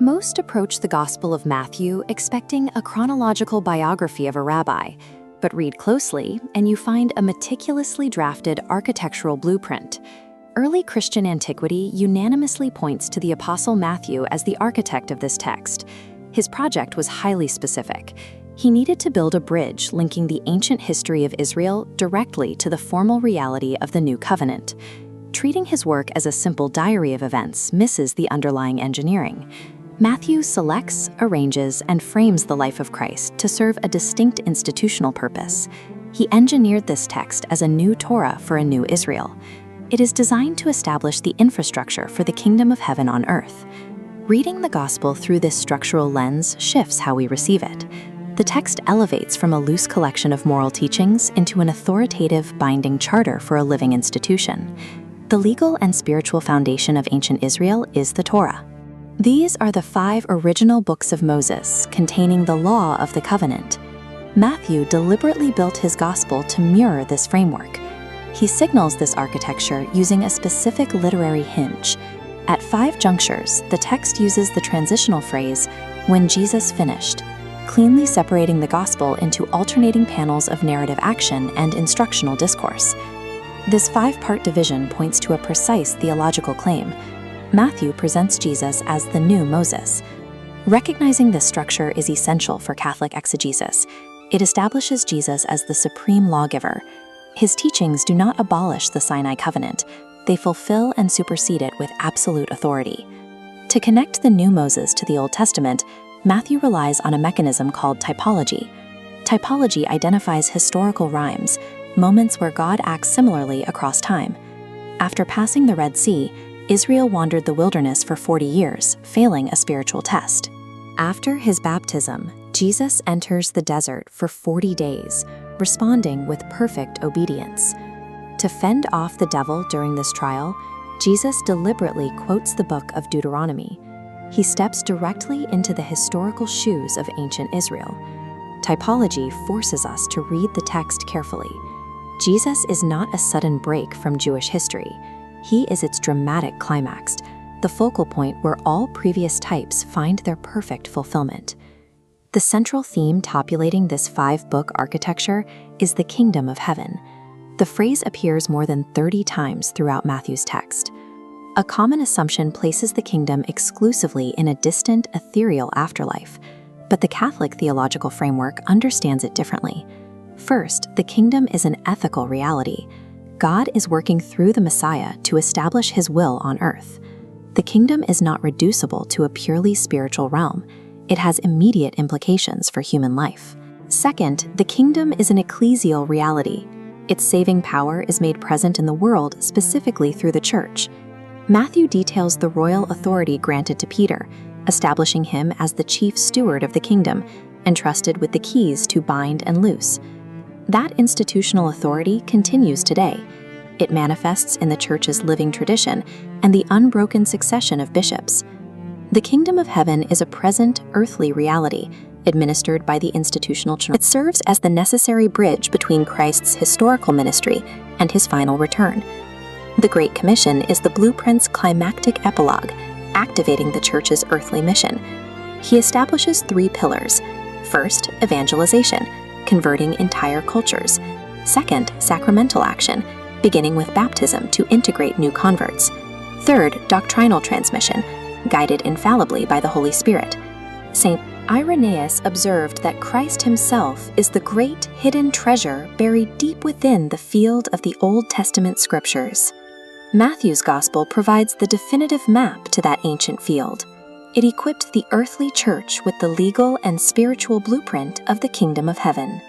Most approach the Gospel of Matthew expecting a chronological biography of a rabbi, but read closely and you find a meticulously drafted architectural blueprint. Early Christian antiquity unanimously points to the Apostle Matthew as the architect of this text. His project was highly specific. He needed to build a bridge linking the ancient history of Israel directly to the formal reality of the New Covenant. Treating his work as a simple diary of events misses the underlying engineering. Matthew selects, arranges, and frames the life of Christ to serve a distinct institutional purpose. He engineered this text as a new Torah for a new Israel. It is designed to establish the infrastructure for the kingdom of heaven on earth. Reading the gospel through this structural lens shifts how we receive it. The text elevates from a loose collection of moral teachings into an authoritative, binding charter for a living institution. The legal and spiritual foundation of ancient Israel is the Torah. These are the 5 original books of Moses, containing the law of the covenant. Matthew deliberately built his gospel to mirror this framework. He signals this architecture using a specific literary hinge. At 5 junctures, the text uses the transitional phrase, "when Jesus finished," cleanly separating the gospel into alternating panels of narrative action and instructional discourse. This 5-part division points to a precise theological claim. Matthew presents Jesus as the new Moses. Recognizing this structure is essential for Catholic exegesis. It establishes Jesus as the supreme lawgiver. His teachings do not abolish the Sinai covenant. They fulfill and supersede it with absolute authority. To connect the new Moses to the Old Testament, Matthew relies on a mechanism called typology. Typology identifies historical rhymes, moments where God acts similarly across time. After passing the Red Sea, Israel wandered the wilderness for 40 years, failing a spiritual test. After his baptism, Jesus enters the desert for 40 days, responding with perfect obedience. To fend off the devil during this trial, Jesus deliberately quotes the book of Deuteronomy. He steps directly into the historical shoes of ancient Israel. Typology forces us to read the text carefully. Jesus is not a sudden break from Jewish history. He is its dramatic climax, the focal point where all previous types find their perfect fulfillment. The central theme populating this 5-book architecture is the kingdom of heaven. The phrase appears more than 30 times throughout Matthew's text. A common assumption places the kingdom exclusively in a distant, ethereal afterlife, but the Catholic theological framework understands it differently. First, the kingdom is an ethical reality. God is working through the Messiah to establish his will on earth. The kingdom is not reducible to a purely spiritual realm. It has immediate implications for human life. Second, the kingdom is an ecclesial reality. Its saving power is made present in the world specifically through the church. Matthew details the royal authority granted to Peter, establishing him as the chief steward of the kingdom, entrusted with the keys to bind and loose. That institutional authority continues today. It manifests in the Church's living tradition and the unbroken succession of bishops. The kingdom of heaven is a present, earthly reality, administered by the institutional church. It serves as the necessary bridge between Christ's historical ministry and his final return. The Great Commission is the blueprint's climactic epilogue, activating the Church's earthly mission. He establishes 3 pillars. First, evangelization, converting entire cultures. Second, sacramental action, beginning with baptism to integrate new converts. Third, doctrinal transmission, guided infallibly by the Holy Spirit. St. Irenaeus observed that Christ himself is the great hidden treasure buried deep within the field of the Old Testament scriptures. Matthew's gospel provides the definitive map to that ancient field. It equipped the earthly church with the legal and spiritual blueprint of the kingdom of heaven.